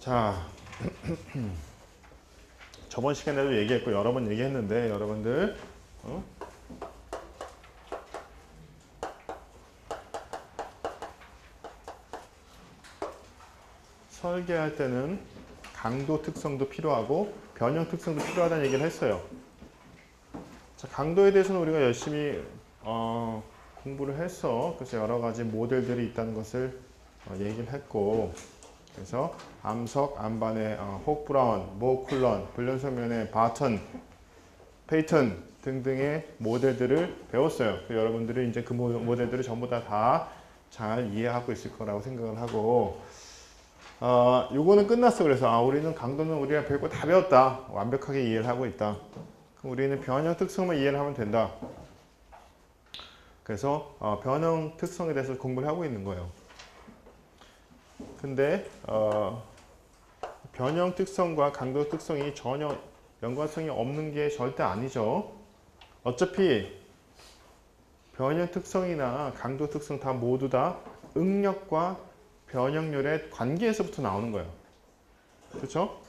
자, 저번 시간에도 얘기했고 여러 번 얘기했는데 여러분들 설계할 때는 강도 특성도 필요하고 변형 특성도 필요하다는 얘기를 했어요. 자, 강도에 대해서는 우리가 열심히 공부를 해서 그래서 여러 가지 모델들이 있다는 것을 얘기를 했고, 그래서 암석, 안반의 혹 브라운, 모 쿨런, 불연성면의 바턴, 페이턴 등등의 모델들을 배웠어요. 여러분들이 이제 그 모델들을 전부 다 잘 이해하고 있을 거라고 생각을 하고, 요거는 끝났어. 그래서 우리는 강도는 우리가 배우고 다 배웠다. 완벽하게 이해를 하고 있다. 그럼 우리는 변형 특성만 이해를 하면 된다. 그래서 변형 특성에 대해서 공부를 하고 있는 거예요. 근데 변형 특성과 강도 특성이 전혀 연관성이 없는 게 절대 아니죠. 어차피 변형 특성이나 강도 특성 다 모두 다 응력과 변형률의 관계에서부터 나오는 거예요. 그렇죠?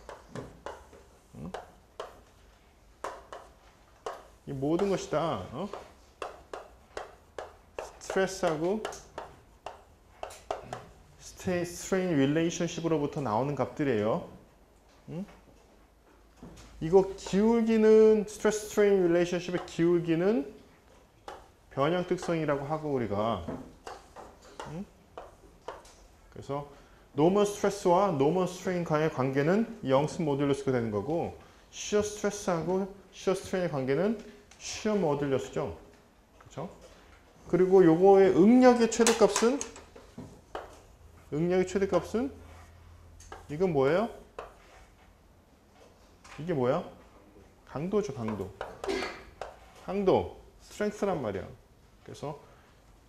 이 모든 것이 다 스트레스하고 스트레인 릴레이션십으로부터 나오는 값들이에요. 이거 기울기는 스트레스 스트레인 릴레이션십의 기울기는 변형 특성이라고 하고 우리가 그래서 노멀 스트레스와 노멀 스트레인 간의 관계는 영스 모듈러스가 되는 거고, 시어 스트레스하고 시어 스트레인의 관계는 시어 모듈러스죠. 그렇죠? 그리고 요거의 응력의 최대값은 이건 뭐예요? 이게 뭐야? 강도죠, 강도. 스트렝스란 말이야. 그래서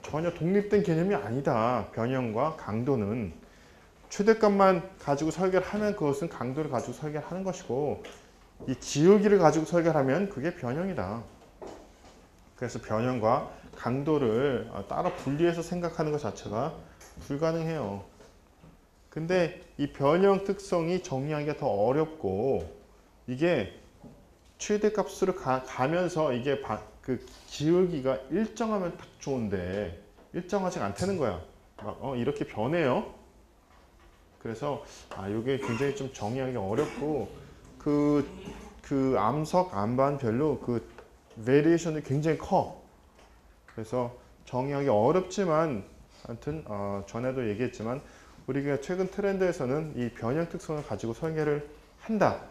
전혀 독립된 개념이 아니다. 변형과 강도는 최대값만 가지고 설계를 하면 그것은 강도를 가지고 설계를 하는 것이고, 이 기울기를 가지고 설계를 하면 그게 변형이다. 그래서 변형과 강도를 따로 분리해서 생각하는 것 자체가 불가능해요. 근데 이 변형 특성이 정리하기가 더 어렵고, 이게 최대값으로 가면서 이게 그 기울기가 일정하면 딱 좋은데 일정하지 않다는 거야. 막 이렇게 변해요. 그래서 이게 굉장히 좀 정의하기가 어렵고, 그 암석, 안반별로 그 베리에이션이 굉장히 커. 그래서 정의하기 어렵지만, 하여튼 전에도 얘기했지만 우리가 최근 트렌드에서는 이 변형 특성을 가지고 설계를 한다.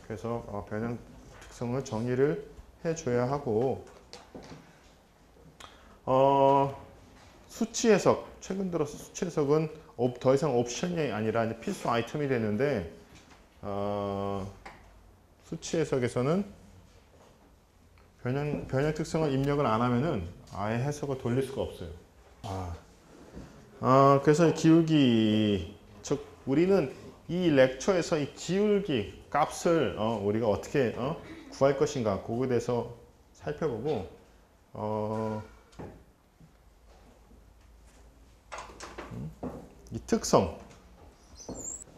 그래서 변형 특성을 정의를 해줘야 하고, 수치 해석, 최근 들어서 수치 해석은 더 이상 옵션이 아니라 이제 필수 아이템이 되는데, 수치 해석에서는 변형 특성을 입력을 안 하면은 아예 해석을 돌릴 수가 없어요. 그래서 기울기, 즉 우리는 이 렉처에서 이 기울기 값을 우리가 어떻게 구할 것인가, 그거에 대해서 살펴보고, 이 특성.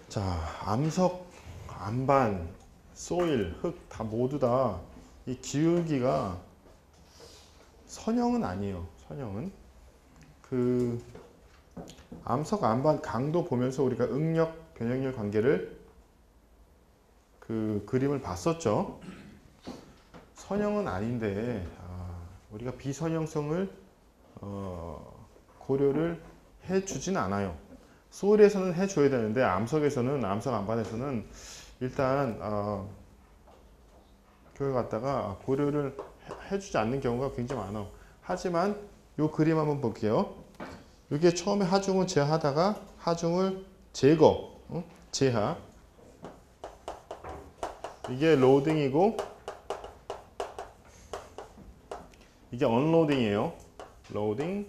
자, 암석, 안반, 소일, 흙 다 모두 다 이 기울기가 선형은 아니에요. 선형은 그 암석, 안반, 강도 보면서 우리가 응력, 변형률 관계를 그 그림을 봤었죠. 선형은 아닌데 우리가 비선형성을 고려를 해주진 않아요. 소일에서는 해줘야 되는데 암석에서는, 암석 안반에서는 일단 그걸 갖다가 고려를 해주지 않는 경우가 굉장히 많아. 하지만 이 그림 한번 볼게요. 이게 처음에 하중을 제하다가 하중을 제거, 제하. 이게 로딩이고 이게 언로딩이에요. 로딩,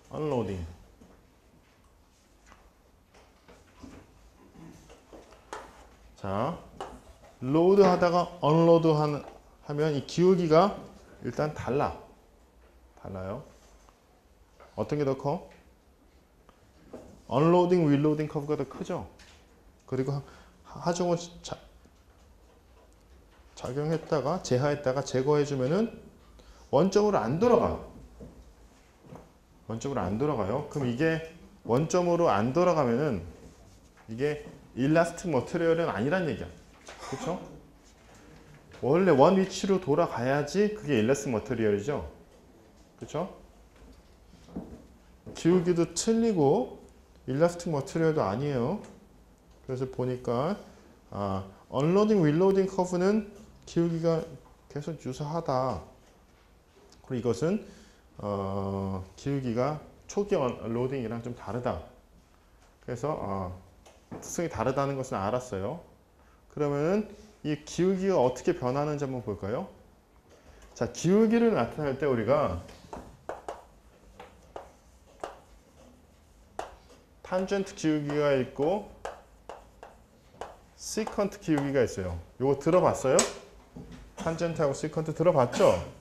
언로딩. 자, 로드 하다가 언로드 하면 이 기울기가 일단 달라. 달라요. 어떤 게 더 커? 언로딩, 윌로딩 커브가 더 크죠. 그리고 하중을 작용했다가 제하했다가 제거해주면은 원점으로 안 돌아가. 원점으로 안 돌아가요. 그럼 이게 원점으로 안 돌아가면은 이게 일라스틱 머티리얼은 아니란 얘기야. 그렇죠? 원래 원 위치로 돌아가야지 그게 일라스틱 머티리얼이죠. 그렇죠? 기울기도 틀리고 일라스틱 머티리얼도 아니에요. 그래서 보니까 언로딩, 윌로딩 커브는 기울기가 계속 유사하다. 그리고 이것은 기울기가 초기 로딩이랑 좀 다르다. 그래서 특성이 다르다는 것은 알았어요. 그러면은 이 기울기가 어떻게 변하는지 한번 볼까요? 자, 기울기를 나타낼 때 우리가 탄젠트 기울기가 있고 시컨트 기울기가 있어요. 이거 들어봤어요? 탄젠트하고 시컨트 들어봤죠?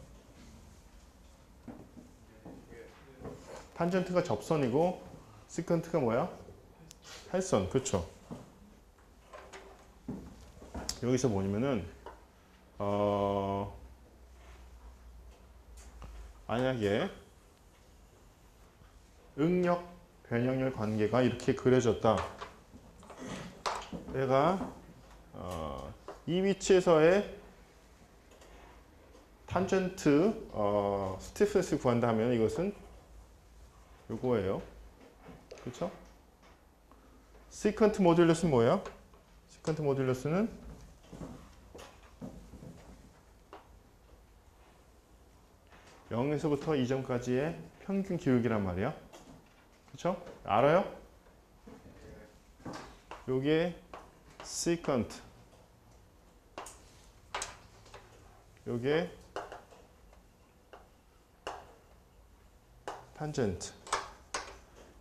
탄젠트가 접선이고 시컨트가 뭐야? 활선. 그렇죠? 여기서 뭐냐면은 만약에 응력 변형률 관계가 이렇게 그려졌다. 내가 이 위치에서의 탄젠트 스티프네스 구한다 하면 이것은 요거예요. 그렇죠? 시컨트 모듈러스는 뭐예요? 시컨트 모듈러스는 (0에서부터) 2점까지의 평균 기울기란 말이야. 그렇죠? 알아요? 요게 시컨트, 요게 탄젠트.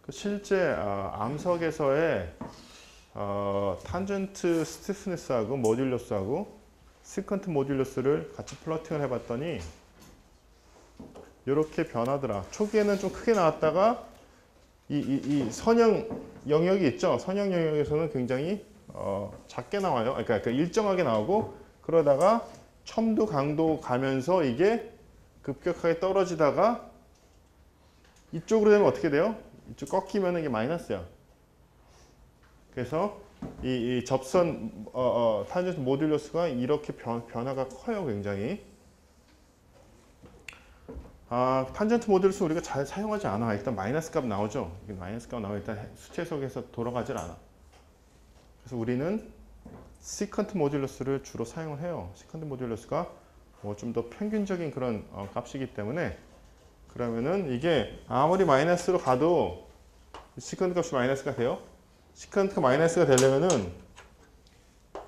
실제 암석에서의 탄젠트 스티프니스하고 모듈러스하고 시컨트 모듈러스를 같이 플러팅을 해봤더니 이렇게 변하더라. 초기에는 좀 크게 나왔다가 이 선형 영역이 있죠. 선형 영역에서는 굉장히 작게 나와요. 그러니까 일정하게 나오고 그러다가 첨도 강도 가면서 이게 급격하게 떨어지다가 이쪽으로 되면 어떻게 돼요? 이쪽 꺾이면 이게 마이너스야. 그래서 이 접선 탄젠트 모듈러스가 이렇게 변화가 커요. 굉장히. 탄젠트 모듈러스 우리가 잘 사용하지 않아. 일단 마이너스 값 나오죠. 마이너스 값 나오면 일단 수치 해석에서 돌아가질 않아. 그래서 우리는 시컨트 모듈러스를 주로 사용을 해요. 시컨트 모듈러스가 뭐 좀 더 평균적인 그런 값이기 때문에 그러면은 이게 아무리 마이너스로 가도 시컨트 값이 마이너스가 돼요. 시컨트가 마이너스가 되려면은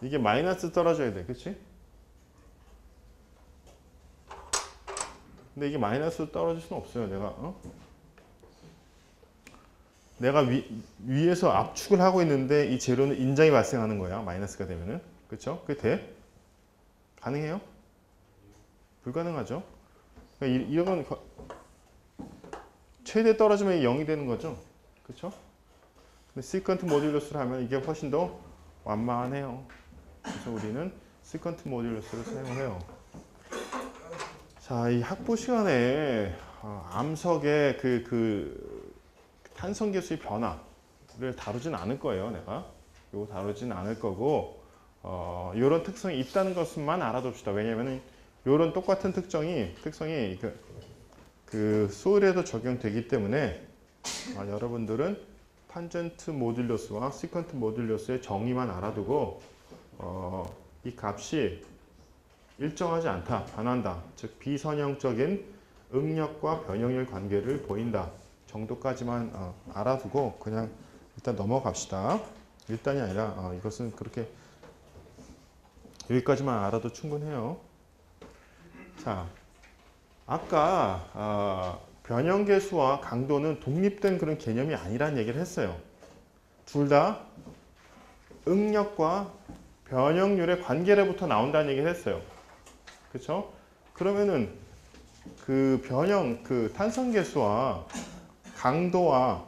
이게 마이너스 떨어져야 돼. 그치? 근데 이게 마이너스로 떨어질 수는 없어요. 내가 위에서 압축을 하고 있는데 이 재료는 인장이 발생하는 거야. 마이너스가 되면은. 그쵸? 그게 돼? 가능해요? 불가능하죠? 그러니까 이런 건 최대 떨어지면 0이 되는 거죠. 그쵸? 근데 시컨트 모듈러스를 하면 이게 훨씬 더 완만해요. 그래서 우리는 시컨트 모듈러스를 사용해요. 자, 이 학부 시간에 암석의 그 탄성계수의 변화를 다루진 않을 거예요. 내가 이거 다루진 않을 거고 이런 특성이 있다는 것만 알아둡시다. 왜냐하면 이런 똑같은 특성이 그 소일에도 적용되기 때문에 여러분들은 탄젠트 모듈러스와 시컨트 모듈러스의 정의만 알아두고 이 값이 일정하지 않다, 변한다. 즉 비선형적인 응력과 변형률 관계를 보인다 정도까지만 알아두고 그냥 일단 넘어갑시다. 일단이 아니라 이것은 그렇게 여기까지만 알아도 충분해요. 자, 아까 변형계수와 강도는 독립된 그런 개념이 아니라는 얘기를 했어요. 둘 다 응력과 변형률의 관계로부터 나온다는 얘기를 했어요. 그렇죠? 그러면은 그 변형, 그 탄성계수와 강도와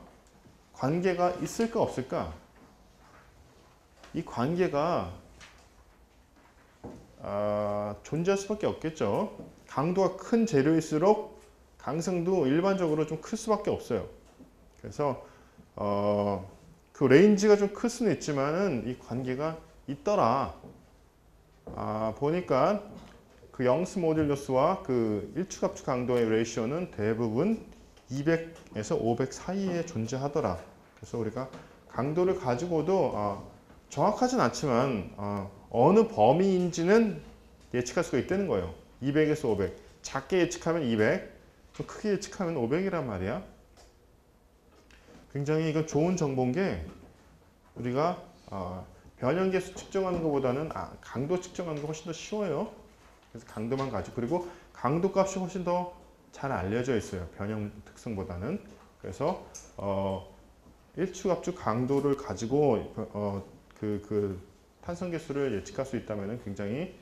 관계가 있을까 없을까? 이 관계가 존재할 수밖에 없겠죠. 강도가 큰 재료일수록 강성도 일반적으로 좀 클 수밖에 없어요. 그래서 그 레인지가 좀 클 수는 있지만은 이 관계가 있더라. 보니까 그 영스 모듈러스와 그 일축합축 강도의 레이시오는 대부분 200에서 500 사이에 존재하더라. 그래서 우리가 강도를 가지고도 정확하진 않지만 어느 범위인지는 예측할 수가 있다는 거예요. 200에서 500. 작게 예측하면 200, 좀 크게 예측하면 500이란 말이야. 굉장히 이건 좋은 정보인 게 우리가 변형계수 측정하는 것보다는 강도 측정하는 게 훨씬 더 쉬워요. 그래서 강도만 가지고, 그리고 강도 값이 훨씬 더 잘 알려져 있어요. 변형 특성보다는. 그래서 일축압축 강도를 가지고 그 탄성계수를 예측할 수 있다면 굉장히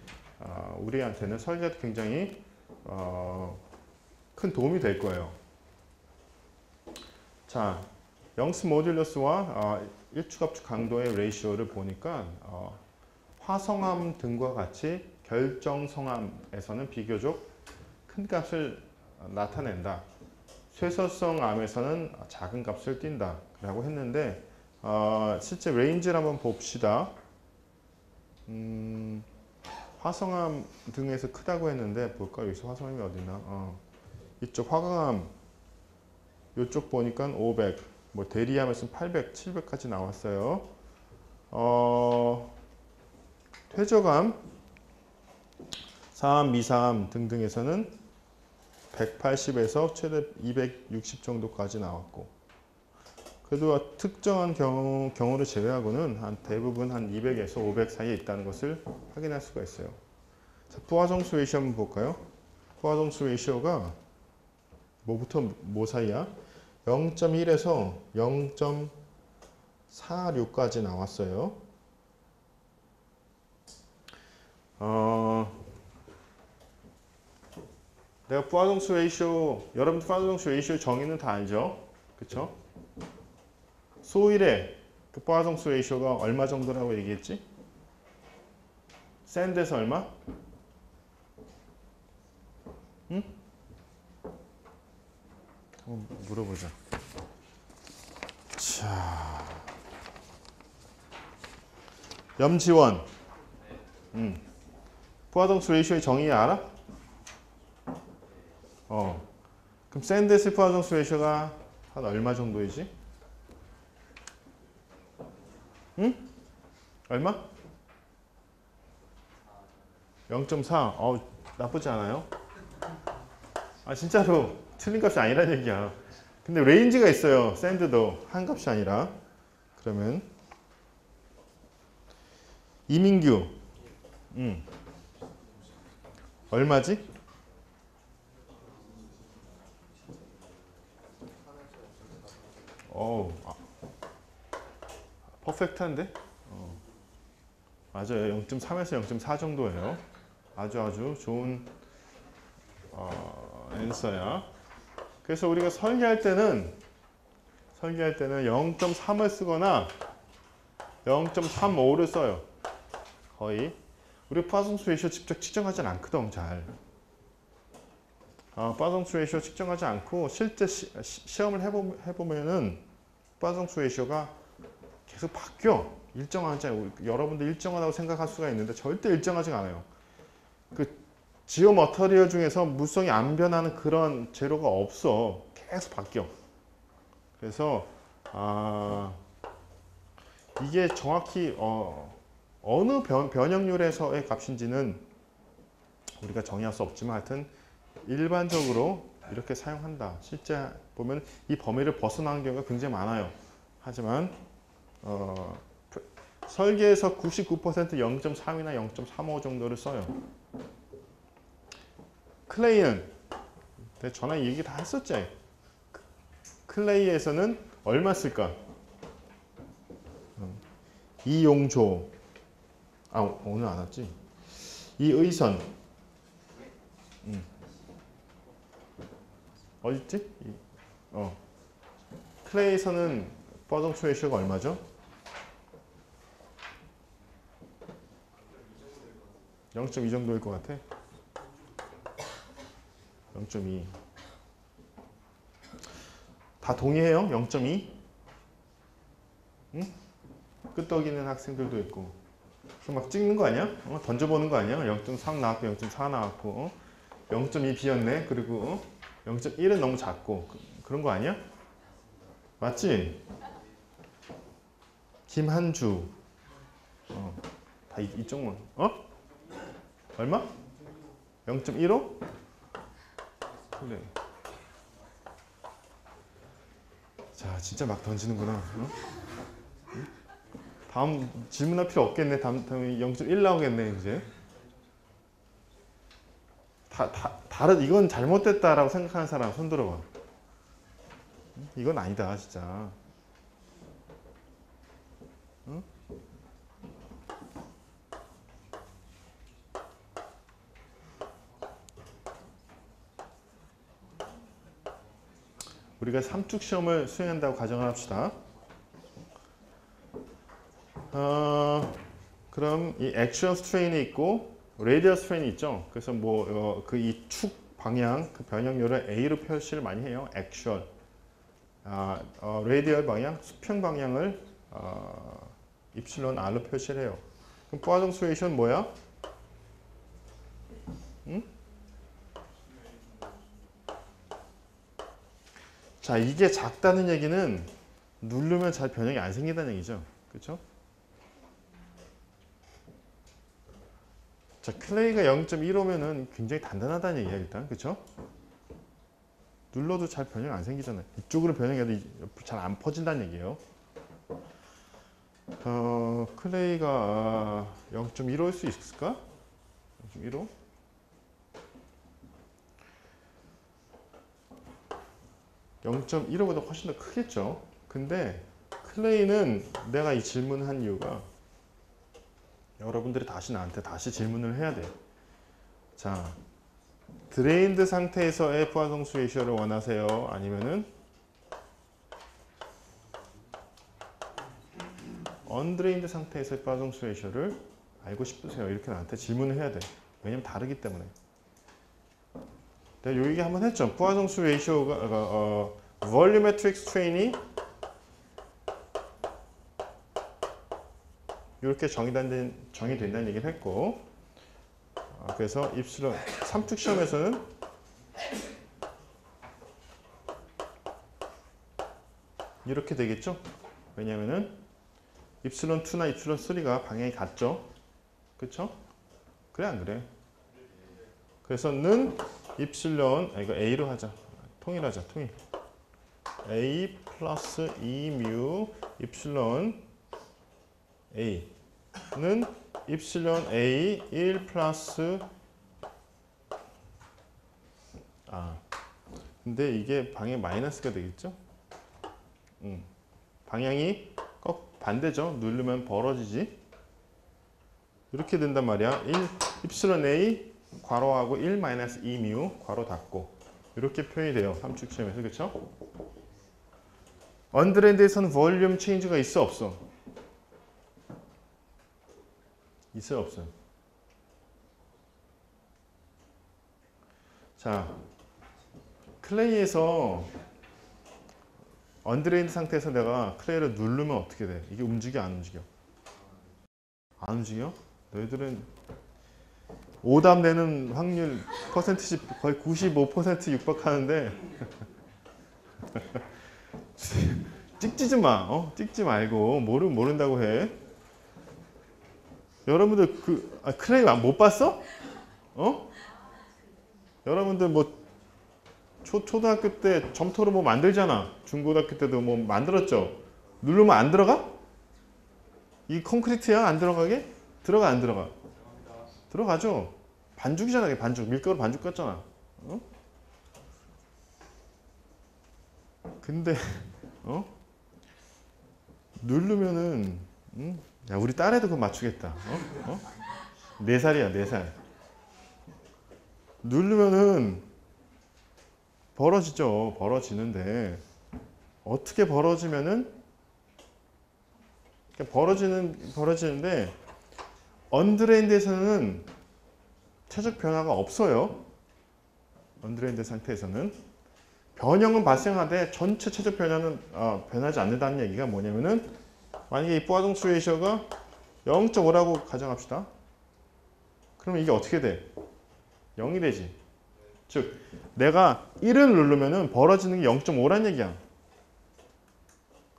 우리한테는 설계도 굉장히 큰 도움이 될 거예요. 자, 영스 모듈러스와 일축압축 강도의 레이시오를 보니까 화성암 등과 같이 결정성암에서는 비교적 큰 값을 나타낸다. 쇠설성 암에서는 작은 값을 띈다. 라고 했는데 실제 레인지를 한번 봅시다. 화성암 등에서 크다고 했는데 볼까요? 여기서 화성암이 어디나? 이쪽 화강암 이쪽 보니까 500, 뭐 대리암에서는 800, 700까지 나왔어요. 퇴적암, 사암, 미사암 등등에서는 180에서 최대 260 정도까지 나왔고, 그래도 특정한 경우를 제외하고는 대부분 한 200에서 500 사이에 있다는 것을 확인할 수가 있어요. 자, 부하정수 레이시오 한번 볼까요? 부하정수 레이시오가 뭐부터 뭐 사이야? 0.1에서 0.46까지 나왔어요. 내가 부하정수 레이시오, 여러분들 부하정수 레이시오 정의는 다 알죠? 그쵸? 소일의 그 부하정수 레이시오가 얼마 정도라고 얘기했지? 샌드에서 얼마? 응? 한번 물어보자. 자, 염지원. 부하정수 레이시오의 정의 알아? 그럼 샌드에서 부하정수 레이시오가 한 얼마 정도이지? 응? 얼마? 0.4. 나쁘지 않아요? 진짜로 틀린 값이 아니란 얘기야. 근데 레인지가 있어요. 샌드도 한 값이 아니라. 그러면 이민규 얼마지? 퍼펙트한데? 맞아요. 0.3에서 0.4 정도예요. 아주 좋은 앤서야. 그래서 우리가 설계할 때는 0.3을 쓰거나 0.35를 써요. 거의. 우리 파성수 레이시오 직접 측정하진 않거든, 잘. 파성수 레이시오 측정하지 않고 실제 시험을 해보면은 파성수 레이시오가 계속 바뀌어. 일정하지 않아요. 여러분들 일정하다고 생각할 수가 있는데 절대 일정하지가 않아요. 그 지오 머터리얼 중에서 물성이 안 변하는 그런 재료가 없어. 계속 바뀌어. 그래서 이게 정확히 어느 변형률에서의 값인지는 우리가 정의할 수 없지만 하여튼 일반적으로 이렇게 사용한다. 실제 보면 이 범위를 벗어나는 경우가 굉장히 많아요. 하지만 설계에서 99% 0.3이나 0.35 정도를 써요. 클레이는 전에 얘기 다 했었지. 클레이에서는 얼마 쓸까? 이용조 오늘 안 왔지? 이의선 어딨지? 클레이에서는 포화정수 레이쇼가 얼마죠? 0.2 정도일 것 같아. 0.2. 다 동의해요? 0.2? 응? 끄떡이는 학생들도 있고. 그럼 막 찍는 거 아니야? 던져보는 거 아니야? 0.3 나왔고 0.4 나왔고 0.2 비었네. 그리고 0.1은 너무 작고 그런 거 아니야? 맞지? 김한주. 다 이쪽만. 얼마? 0.15? 그래. 자, 진짜 막 던지는구나. 다음 질문할 필요 없겠네. 다음에 0.1 나오겠네, 이제. 다른, 이건 잘못됐다라고 생각하는 사람 손 들어봐. 이건 아니다, 진짜. 응? 우리가 삼축 시험을 수행한다고 가정을 합시다. 그럼 이 액션 스트레인이 있고 레디얼 스트레인이 있죠. 그래서 뭐 그 이 축 방향, 그 변형률을 A로 표시를 많이 해요. 액션. 레디얼 방향, 수평 방향을 입실론 R로 표시를 해요. 그럼 포화정수 레이쇼는 뭐야? 응? 자, 이게 작다는 얘기는 누르면 잘 변형이 안 생긴다는 얘기죠. 그렇죠? 자, 클레이가 0.15면은 굉장히 단단하다는 얘기야, 일단. 그렇죠? 눌러도 잘 변형 안 생기잖아요. 이쪽으로 변형해도 잘 안 퍼진다는 얘기예요. 클레이가 0.15일 수 있을까? 0.15? (0.15보다) 훨씬 더 크겠죠. 근데 클레이는 내가 이 질문을 한 이유가 여러분들이 다시 질문을 해야 돼. 자, 드레인드 상태에서의 포화정수 레이쇼를 원하세요? 아니면은 언드레인드 상태에서의 포화정수 레이쇼를 알고 싶으세요? 이렇게 나한테 질문을 해야 돼. 왜냐면 다르기 때문에. 내가 요 얘기 한번 했죠. 포화정수 레이쇼가 볼륨메트릭 스트레인이 이렇게 정의된다는 얘기를 했고, 그래서 입실론 삼축 시험에서는 이렇게 되겠죠. 왜냐면은 입실론 2나 입실론 3가 방향이 같죠. 그쵸? 그래 안 그래? 그래서 는 입실론, 이거 A로 하자. 통일하자. 통일. A 플러스 2뮤 입실론 A는 입실론 A 1 플러스 근데 이게 방향 마이너스가 되겠죠? 방향이 반대죠. 누르면 벌어지지. 이렇게 된단 말이야. 입실론 A 괄호하고 1 마이너스 2뮤 괄호 닫고 이렇게 표현이 돼요. 삼축 시험에서. 그렇죠? 언드랜드에서는 볼륨 체인지가 있어 없어? 있어요 없어요? 자, 클레이에서 언드레인드 상태에서 내가 클레이를 누르면 어떻게 돼? 이게 움직여 안 움직여? 안 움직여? 너희들은 오답 내는 확률 퍼센티지 거의 95% 육박하는데 찍지 좀 마. 찍지 말고 모른다고 해. 여러분들 클레이 못 봤어? 여러분들 뭐 초등학교 때 점토로 뭐 만들잖아. 중고등학교 때도 뭐 만들었죠. 누르면 안 들어가? 이 콘크리트야 안 들어가게? 들어가 안 들어가? 들어가죠. 반죽이잖아. 이게 반죽. 밀가루 반죽 같잖아. 근데 누르면은 야, 우리 딸애도 그거 맞추겠다. 4살이야 4살. 누르면은 벌어지죠. 벌어지는데 어떻게 벌어지면은 벌어지는데 언드레인드에서는 최적 변화가 없어요. 언드레인드 상태에서는 변형은 발생하되 전체 최적 변화는 변하지 않는다는 얘기가 뭐냐면은 만약에 이 포화동수 레이셔가 0.5라고 가정합시다. 그러면 이게 어떻게 돼? 0이 되지. 즉 내가 1을 누르면은 벌어지는 게 0.5란 얘기야.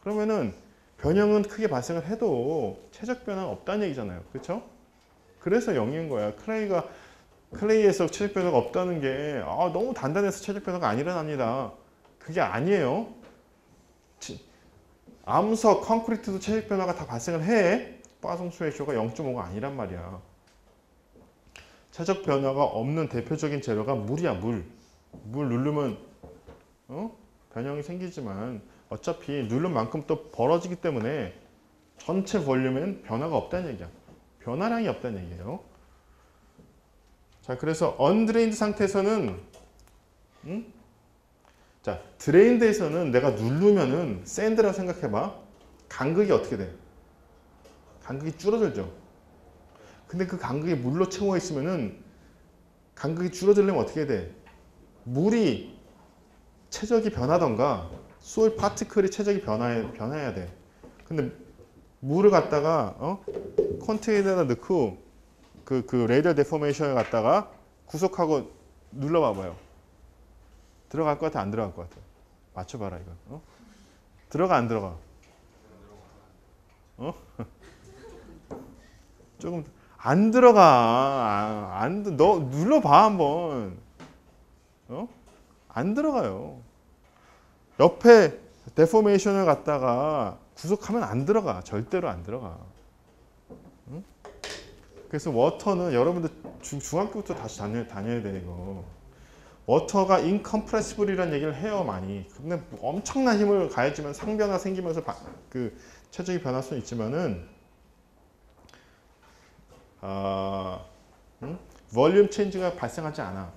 그러면은 변형은 크게 발생을 해도 최적 변화가 없다는 얘기잖아요. 그렇죠? 그래서 0인 거야. 클레이에서 최적 변화가 없다는 게 너무 단단해서 최적 변화가 안 일어납니다. 그게 아니에요. 암석, 콘크리트도 최적 변화가 다 발생을 해. 포화동수 레이쇼가 0.5가 아니란 말이야. 최적 변화가 없는 대표적인 재료가 물이야. 물 누르면 변형이 생기지만 어차피 누른 만큼 또 벌어지기 때문에 전체 볼륨엔 변화가 없다는 얘기야. 변화량이 없다는 얘기예요. 자, 그래서 언드레인드 상태에서는 자, 드레인드에서는 내가 누르면은 샌드라고 생각해봐. 간극이 어떻게 돼? 간극이 줄어들죠. 근데 그 간극이 물로 채워 있으면은 간극이 줄어들려면 어떻게 돼? 물이 최적이 변하던가 소일 파티클이 최적이 변해야 돼. 근데 물을 갖다가 컨테이너에다 넣고 그 레이디얼 데포메이션을 갖다가 구속하고 눌러봐봐요. 들어갈 것 같아? 안 들어갈 것 같아? 맞춰봐라 이거. 들어가 안 들어가? 조금 안 들어가. 너 눌러봐 한번. 안 들어가요. 옆에 데포메이션을 갖다가 구속하면 안 들어가. 절대로 안 들어가. 그래서 워터는 여러분들 중학교부터 다시 다녀야 돼 이거. 워터가 인컴프레시블이라는 얘기를 해요 많이. 근데 엄청난 힘을 가해주면 상변화 생기면서 그 최적이 변할 수는 있지만은 볼륨 체인지가 발생하지 않아.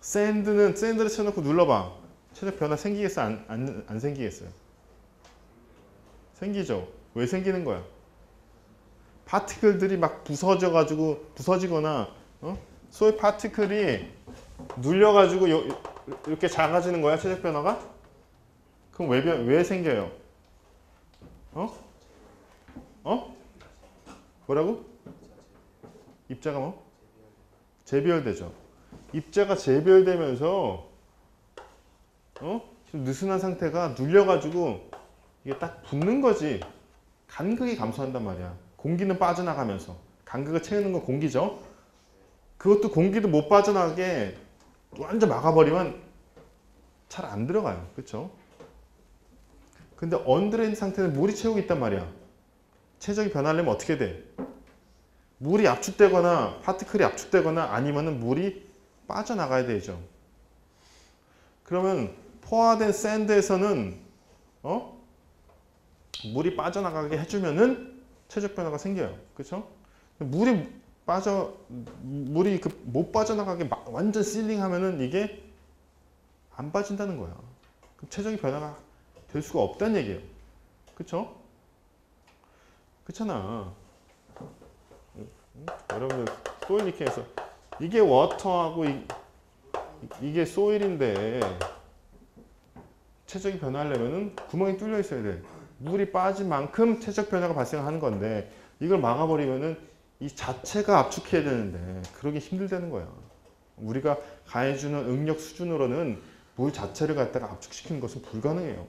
샌드를 쳐놓고 눌러봐. 최적 변화 생기겠어? 안 생기겠어요? 생기죠. 왜 생기는 거야? 파티클들이 막 부서지거나 소위 파티클이 눌려가지고 이렇게 작아지는 거야 최적 변화가? 그럼 왜 생겨요? 뭐라고? 입자가 뭐? 재배열되죠. 입자가 재배열되면서 지금 느슨한 상태가 눌려가지고 이게 딱 붙는 거지. 간극이 감소한단 말이야. 공기는 빠져나가면서. 간극을 채우는 건 공기죠. 그것도 공기도 못 빠져나가게 완전 막아버리면 잘 안 들어가요. 그렇죠? 근데 언드레인드 상태는 물이 채우고 있단 말이야. 최적이 변하려면 어떻게 돼? 물이 압축되거나 파티클이 압축되거나 아니면은 물이 빠져나가야 되죠. 그러면 포화된 샌드에서는 물이 빠져나가게 해주면은 최적 변화가 생겨요. 그렇죠? 물이 못 빠져나가게 완전 실링하면은 이게 안 빠진다는 거야. 그럼 최적의 변화가 될 수가 없다는 얘기예요. 그렇죠? 그렇잖아. 여러분들 소일 리킹에서 이게 워터하고 이게 소일인데 최적이 변화하려면은 구멍이 뚫려 있어야 돼. 물이 빠진 만큼 최적 변화가 발생하는 건데 이걸 막아버리면은 이 자체가 압축해야 되는데 그러기 힘들다는 거야. 우리가 가해주는 응력 수준으로는 물 자체를 갖다가 압축시키는 것은 불가능해요.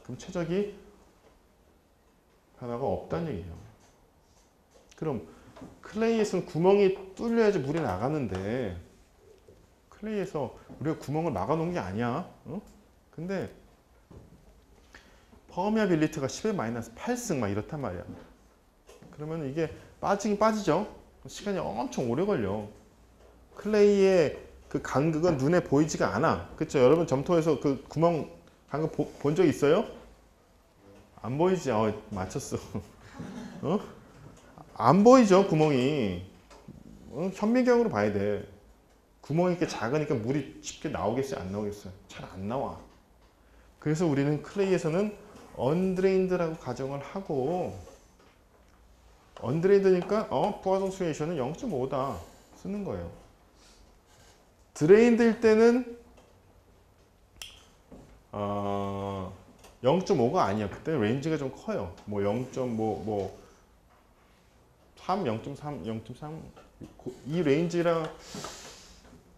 그럼 최적이 변화가 없다는 얘기예요. 그럼 클레이에서는 구멍이 뚫려야지 물이 나가는데 클레이에서 우리가 구멍을 막아놓은 게 아니야. 근데 퍼미어빌리티가 10의 -8승 막 이렇단 말이야. 그러면 이게 빠지긴 빠지죠. 시간이 엄청 오래 걸려. 클레이의 그 간극은 눈에 보이지가 않아. 그렇죠? 여러분 점토에서 그 구멍 간극 본 적 있어요? 안 보이지? 맞췄어. 안 보이죠 구멍이. 현미경으로 봐야 돼. 구멍이 이렇게 작으니까 물이 쉽게 나오겠어요? 안 나오겠어요? 잘 안 나와. 그래서 우리는 클레이에서는 언드레인드라고 가정을 하고, 언드레인드니까 포화성수 레이셔는 0.5다 쓰는 거예요. 드레인드일 때는 0.5가 아니야. 그때 레인지가 좀 커요. 뭐 0.5, 3, 0.3, 0.3 이 레인지랑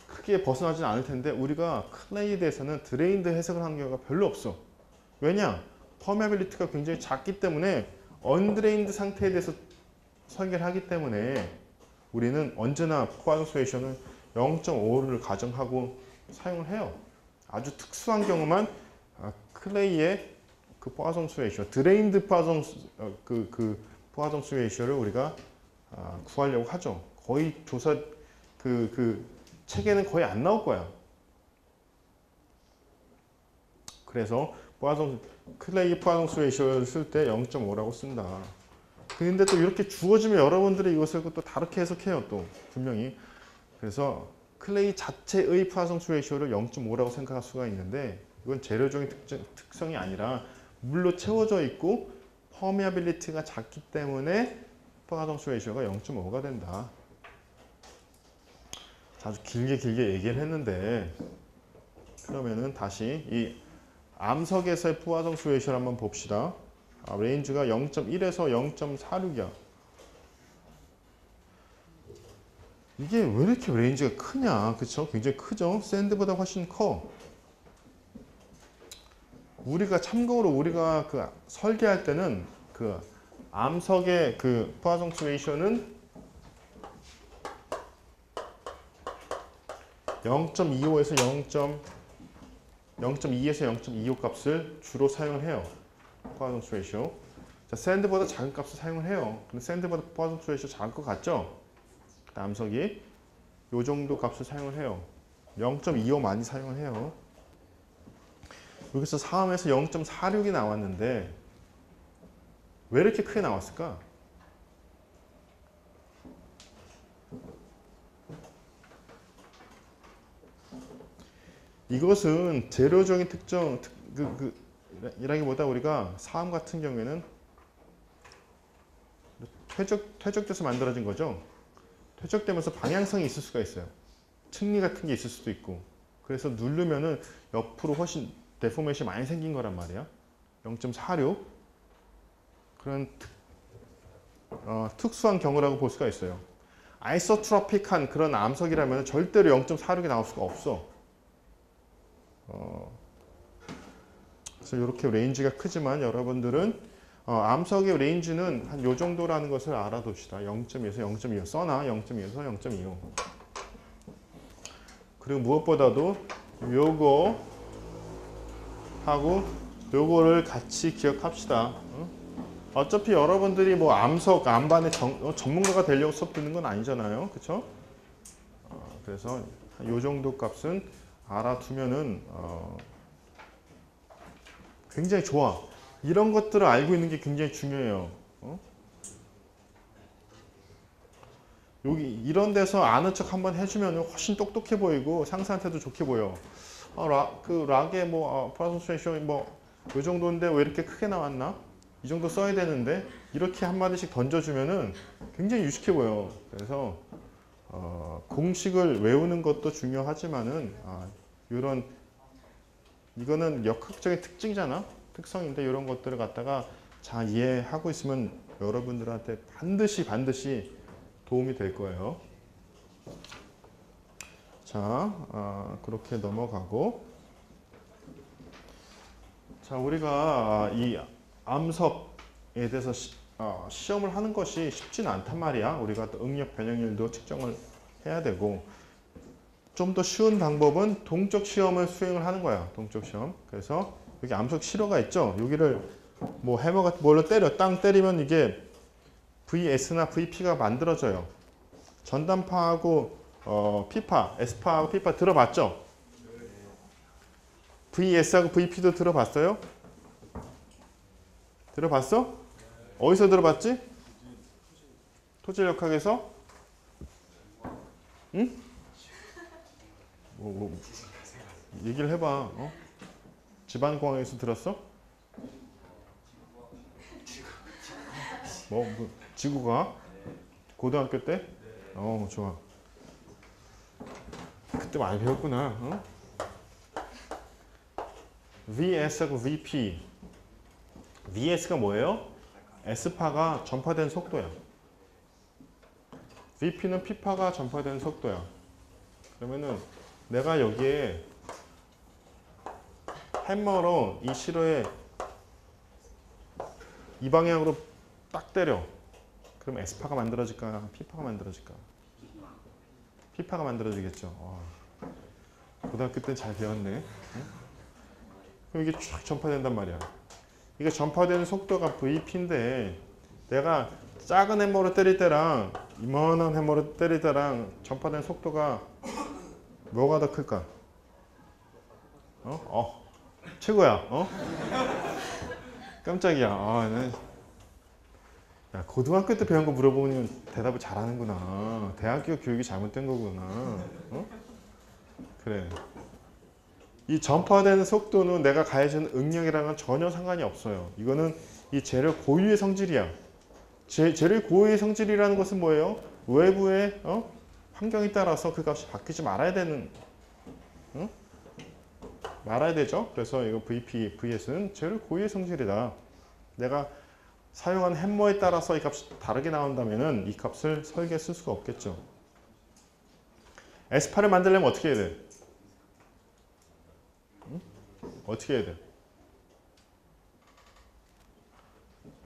크게 벗어나진 않을 텐데 우리가 클레이에 대해서는 드레인드 해석을 하는 경우가 별로 없어. 왜냐? 퍼메빌리티가 굉장히 작기 때문에 언드레인드 상태에 대해서 설계를 하기 때문에 우리는 언제나 포화성수 레이셔는 0.5를 가정하고 사용을 해요. 아주 특수한 경우만 클레이의 그 포화성수 레이셔, 드레인드 포화성수 레이셔를 우리가 구하려고 하죠. 거의 조사 책에는 거의 안 나올 거야. 그래서 클레이 포화성수 레이셔를 쓸 때 0.5라고 쓴다. 근데 또 이렇게 주어지면 여러분들이 이것을 또 다르게 해석해요. 또 분명히. 그래서 클레이 자체의 포화성수 레이셔를 0.5라고 생각할 수가 있는데 이건 재료적인 특성이 아니라 물로 채워져 있고 퍼미어빌리티가 작기 때문에 포화성수 레이셔가 0.5가 된다. 아주 길게 얘기를 했는데 그러면은 다시 이 암석에서의 포화성수 레이셔를 한번 봅시다. 레인지가 0.1에서 0.46이야. 이게 왜 이렇게 레인지가 크냐? 그쵸? 굉장히 크죠? 샌드보다 훨씬 커. 참고로 우리가 그 설계할 때는 그 암석의 그 포화성수 레이셔는 0.25에서 0.2에서 0.25 값을 주로 사용을 해요. 포화성수 레이셔. 자, 샌드보다 작은 값을 사용을 해요. 근데 샌드보다 포화성수 레이셔 작을 것 같죠? 암석이 요 정도 값을 사용을 해요. 0.25 많이 사용을 해요. 여기서 4함에서 0.46이 나왔는데 왜 이렇게 크게 나왔을까? 이것은 재료적인 특정 이라기보다 우리가 사암 같은 경우에는 퇴적돼서 만들어진 거죠. 퇴적되면서 방향성이 있을 수가 있어요. 층리 같은 게 있을 수도 있고. 그래서 누르면은 옆으로 훨씬 데포메이션이 많이 생긴 거란 말이야. 0.46 그런 특수한 경우라고 볼 수가 있어요. 아이소트로픽한 그런 암석이라면 절대로 0.46이 나올 수가 없어. 그래서 이렇게 레인지가 크지만 여러분들은 암석의 레인지는 한 요 정도라는 것을 알아둡시다. 0.2에서 0.25 써나 0.2에서 0.25. 그리고 무엇보다도 요거 하고 요거를 같이 기억합시다. 어차피 여러분들이 뭐 암석, 암반의 전문가가 되려고 수업 듣는 건 아니잖아요. 그쵸? 그래서 요 정도 값은 알아두면은 굉장히 좋아. 이런 것들을 알고 있는 게 굉장히 중요해요. 여기 이런 데서 아는 척 한번 해주면 훨씬 똑똑해 보이고 상사한테도 좋게 보여. 락의 포화성수 레이셔 요 정도인데 왜 이렇게 크게 나왔나? 이 정도 써야 되는데 이렇게 한마디씩 던져주면은 굉장히 유식해 보여. 그래서 공식을 외우는 것도 중요하지만은 이거는 역학적인 특징이잖아. 특성인데 이런 것들을 갖다가 잘 이해하고 있으면 여러분들한테 반드시 도움이 될 거예요. 자, 그렇게 넘어가고 자, 우리가 이 암석에 대해서 시험을 하는 것이 쉽지는 않단 말이야. 우리가 또 응력 변형률도 측정을 해야 되고 좀 더 쉬운 방법은 동적 시험을 수행을 하는 거야. 동적 시험. 그래서 여기 암석 실어가 있죠. 여기를 뭐 해머 같은 뭘로 땅 때리면 이게 VS나 VP가 만들어져요. 전단파하고 P파, S파하고 P파 들어봤죠? VS하고 VP도 들어봤어요? 들어봤어? 어디서 들어봤지? 토질역학에서? 응? 얘기를 해봐. 어? 지방공학에서 들었어? 뭐 지구과학? 고등학교 때? 좋아. 그때 많이 배웠구나. 어? VS하고 VP. VS가 뭐예요? S파가 전파된 속도야. VP는 P파가 전파된 속도야. 그러면은 내가 여기에 해머로 이 시로에 이 방향으로 딱 때려. 그럼 S파가 만들어질까? P파가 만들어질까? P파가 만들어지겠죠. 고등학교 때 잘 배웠네. 응? 그럼 이게 쫙 전파된단 말이야. 이게 전파되는 속도가 VP인데 내가 작은 해머로 때릴 때랑 이만한 해머로 때릴 때랑 전파되는 속도가 뭐가 더 클까? 최고야. 깜짝이야. 야, 고등학교 때 배운 거 물어보면 대답을 잘하는구나. 대학교 교육이 잘못된 거구나. 그래. 이 전파되는 속도는 내가 가해지는 응력이랑은 전혀 상관이 없어요. 이거는 이 재료 고유의 성질이야. 재료 고유의 성질이라는 것은 뭐예요? 외부의 환경에 따라서 그 값이 바뀌지 말아야 되는, 말아야 되죠. 그래서 이거 VP, VS는 재료 고유의 성질이다. 내가 사용한 햄머에 따라서 이 값이 다르게 나온다면은 이 값을 설계에 쓸 수가 없겠죠. S8을 만들려면 어떻게 해야 돼? 어떻게 해야 돼?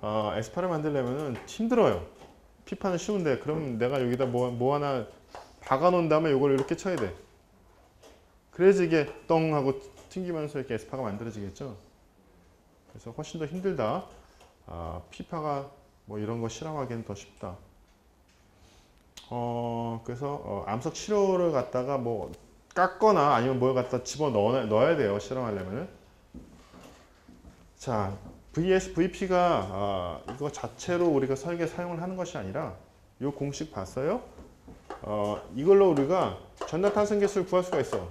S8을 만들려면 힘들어요. P판은 쉬운데 그럼 내가 여기다 뭐 하나 박아 놓은 다음에 이걸 이렇게 쳐야 돼. 그래야지 이게 똥 하고 튕기면서 이렇게 S파가 만들어지겠죠. 그래서 훨씬 더 힘들다. P파가 뭐 이런 거 실험하기엔 더 쉽다. 그래서 암석 치료를 갖다가 뭐 깎거나 아니면 뭘 갖다 집어 넣어야 돼요. 실험하려면은. 자, VS, VP가 이거 자체로 우리가 설계 사용을 하는 것이 아니라 이 공식 봤어요? 이걸로 우리가 전자탄성 계수를 구할 수가 있어.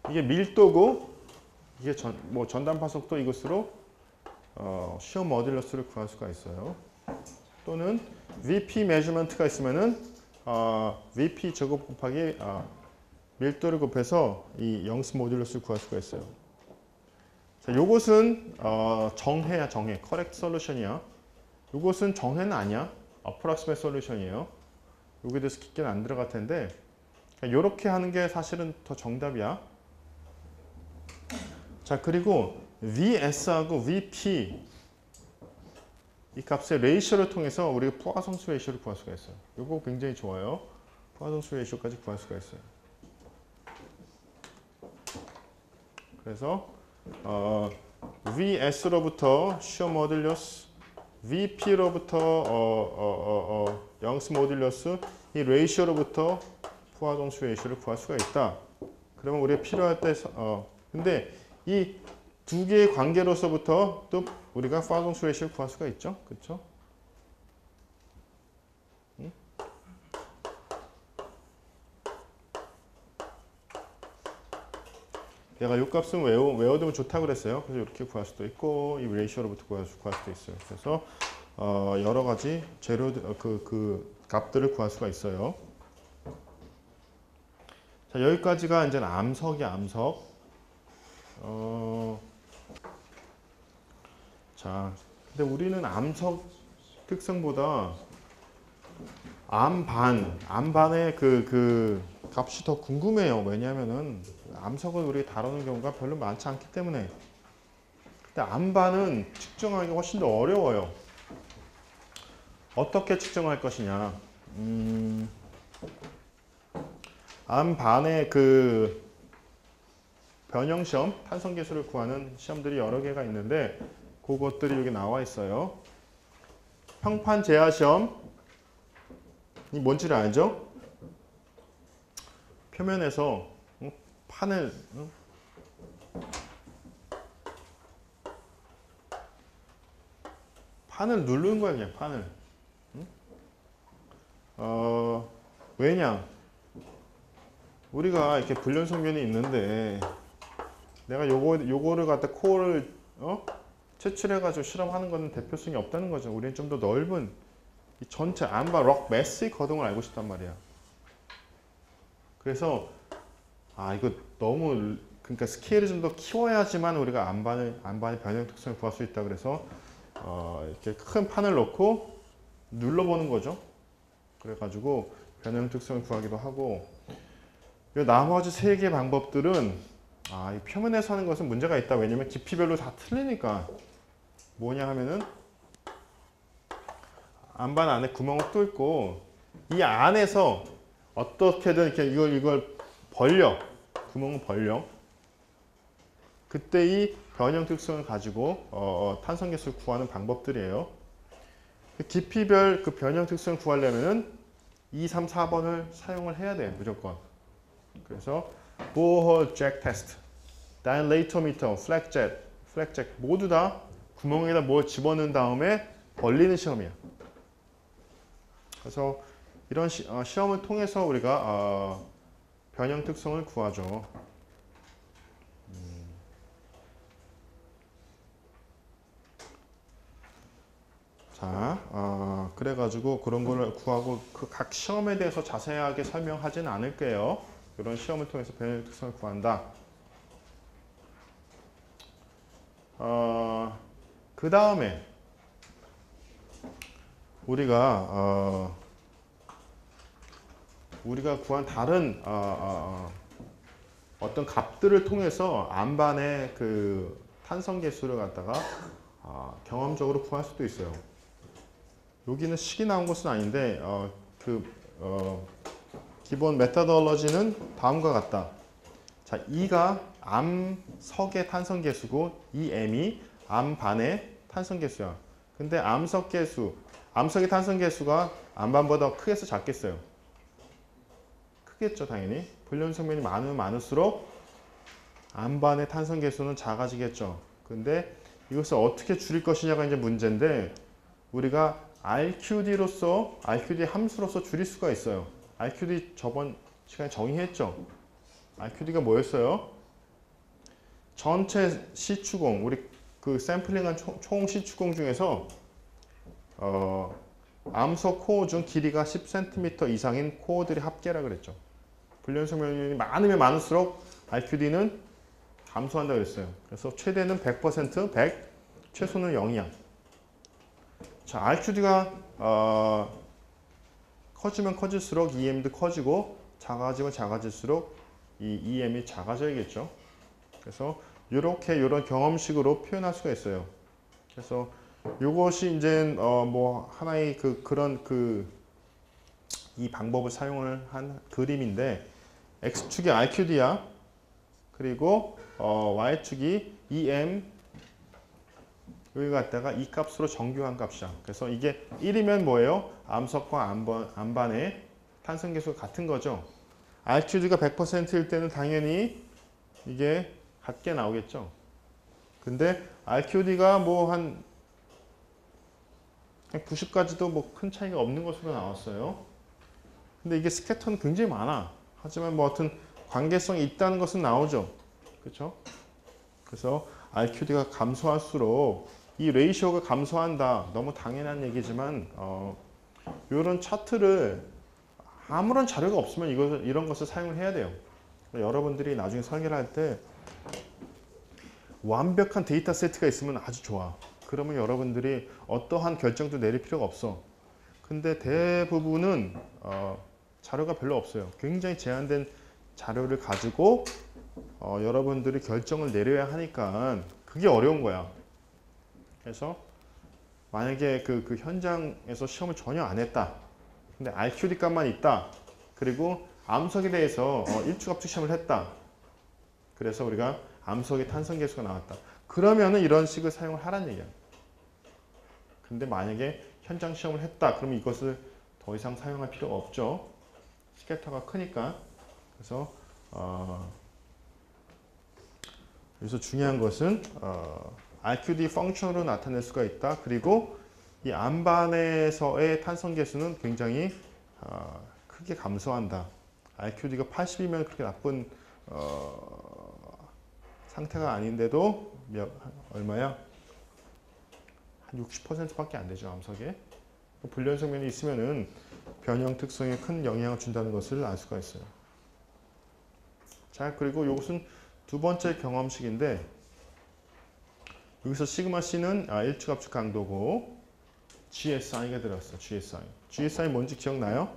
이게 밀도고 이게 전단파 속도 이것으로 시어 모듈러스를 구할 수가 있어요. 또는 VP 메저먼트가 있으면은 VP 제곱 곱하기 밀도를 곱해서 이 영스 모듈러스를 구할 수가 있어요. 자, 요것은 정해야 정해. correct solution이야. 요것은 정해는 아니야. approximate solution이에요. 여기에 대해서 깊게는 안 들어갈 텐데 이렇게 하는 게 사실은 더 정답이야. 자, 그리고 VS하고 VP 이 값의 레이셔를 통해서 우리가 포화성수 레이셔를 구할 수가 있어요. 이거 굉장히 좋아요. 포화성수 레이셔까지 구할 수가 있어요. 그래서 VS로부터 시어 모듈러스, VP로부터 영스 모듈러스, 이 레이셔로부터 포화성수 레이셔를 구할 수가 있다. 그러면 우리가 필요할 때 근데 이 두 개의 관계로서부터 또 우리가 포화성수 레이셔를 구할 수가 있죠. 그렇죠? 응? 내가 이 값은 외워두면 좋다고 그랬어요. 그래서 이렇게 구할 수도 있고 이 레이셔로부터 구할 수도 있어요. 그래서 여러 가지 재료 그 값들을 구할 수가 있어요. 자, 여기까지가 이제 암석이야, 암석. 자, 근데 우리는 암석 특성보다 암반의 그 값이 더 궁금해요. 왜냐하면은 암석을 우리가 다루는 경우가 별로 많지 않기 때문에. 근데 암반은 측정하기가 훨씬 더 어려워요. 어떻게 측정할 것이냐? 암반의 그 변형시험, 탄성계수를 구하는 시험들이 여러 개가 있는데 그것들이 여기 나와 있어요. 평판 제하 시험이 뭔지를 알죠? 표면에서 판을 누르는 거야, 그냥 판을. 왜냐? 우리가 이렇게 불연속면이 있는데 내가 요거를 갖다 코어를 채출해가지고 실험하는 거는 대표성이 없다는 거죠. 우리는 좀 더 넓은 이 전체 암바 럭 매스의 거동을 알고 싶단 말이야. 그래서 이거 너무 그러니까 스케일을 좀 더 키워야지만 우리가 암반의 변형 특성을 구할 수 있다. 그래서 이렇게 큰 판을 놓고 눌러보는 거죠. 그래가지고 변형 특성을 구하기도 하고 나머지 세 개의 방법들은 이 표면에서 하는 것은 문제가 있다. 왜냐면 깊이별로 다 틀리니까. 뭐냐 하면은 암반 안에 구멍을 뚫고 이 안에서 어떻게든 이렇게 이걸 벌려. 구멍을 벌려. 그때 이 변형 특성을 가지고 탄성 개수를 구하는 방법들이에요. 깊이별 그 변형 특성을 구하려면은 2, 3, 4번을 사용을 해야 돼. 무조건. 그래서 보어홀 잭 테스트, 다일레이터미터, 플렉잭 모두 다 구멍에다 뭘 집어넣은 다음에 벌리는 시험이야. 그래서 이런 시험을 통해서 우리가 변형 특성을 구하죠. 자, 그래가지고 그런 거를 구하고 그 각 시험에 대해서 자세하게 설명하지는 않을게요. 이런 시험을 통해서 변형 특성을 구한다. 그 다음에 우리가 구한 다른 어떤 값들을 통해서 암반의 그 탄성 계수를 갖다가 경험적으로 구할 수도 있어요. 여기는 식이 나온 것은 아닌데 기본 메타돌러지는 다음과 같다. 자, E가 암석의 탄성 계수고 이 M이 암반의 탄성 계수야. 근데 암석의 탄성 계수가 암반보다 크겠어, 작겠어요? 크겠죠, 당연히. 불연속면이 많으면 많을수록 암반의 탄성 계수는 작아지겠죠. 근데 이것을 어떻게 줄일 것이냐가 이제 문제인데 우리가 RQD 함수로서 줄일 수가 있어요. RQD 저번 시간에 정의했죠. RQD가 뭐였어요? 전체 시추공, 우리 그 샘플링한 총 시추공 중에서 암석 코어 중 길이가 10cm 이상인 코어들의 합계라 그랬죠. 불연속면이 많으면 많을수록 RQD는 감소한다고 그랬어요. 그래서 최대는 100%, 100, 최소는 0이야. 자, RQD가 커지면 커질수록 EM도 커지고 작아지면 작아질수록 이 EM이 작아져야겠죠. 그래서 이런 경험식으로 표현할 수가 있어요. 그래서 이것이 이제 뭐 하나의 이 방법을 사용을 한 그림인데 X축이 RQD야. 그리고 Y축이 EM 여기 갖다가 이 값으로 정규한 값이야. 그래서 이게 1이면 뭐예요? 암석과 암반의 탄성 계수가 같은 거죠. RQD가 100%일 때는 당연히 이게 같게 나오겠죠. 근데 RQD가 뭐 한 90까지도 뭐 큰 차이가 없는 것으로 나왔어요. 근데 이게 스캐터는 굉장히 많아. 하지만 뭐 하여튼 관계성이 있다는 것은 나오죠. 그렇죠? 그래서 RQD가 감소할수록 이 레이시오가 감소한다. 너무 당연한 얘기지만 이런 차트를 아무런 자료가 없으면 이런 것을 사용을 해야 돼요. 여러분들이 나중에 설계를 할 때 완벽한 데이터 세트가 있으면 아주 좋아. 그러면 여러분들이 어떠한 결정도 내릴 필요가 없어. 근데 대부분은 자료가 별로 없어요. 굉장히 제한된 자료를 가지고 여러분들이 결정을 내려야 하니까 그게 어려운 거야. 그래서 만약에 그 현장에서 시험을 전혀 안 했다. 근데 RQD 값만 있다. 그리고 암석에 대해서 일주갑축 시험을 했다. 그래서 우리가 암석의 탄성 계수가 나왔다. 그러면은 이런 식을 사용을 하라는 얘기야. 근데 만약에 현장 시험을 했다. 그러면 이것을 더 이상 사용할 필요가 없죠. 스캐터가 크니까. 그래서 여기서 중요한 것은 RQD 펑션으로 나타낼 수가 있다. 그리고 이 암반에서의 탄성 계수는 굉장히 크게 감소한다. IQD가 80이면 그렇게 나쁜 상태가 아닌데도 얼마야? 한 60%밖에 안 되죠, 암석에. 불연성면이 있으면은 변형 특성에 큰 영향을 준다는 것을 알 수가 있어요. 자, 그리고 이것은 두 번째 경험식인데 여기서 시그마 C는 일치값 강도고 GSI가 들어갔어. GSI. GSI 뭔지 기억나요?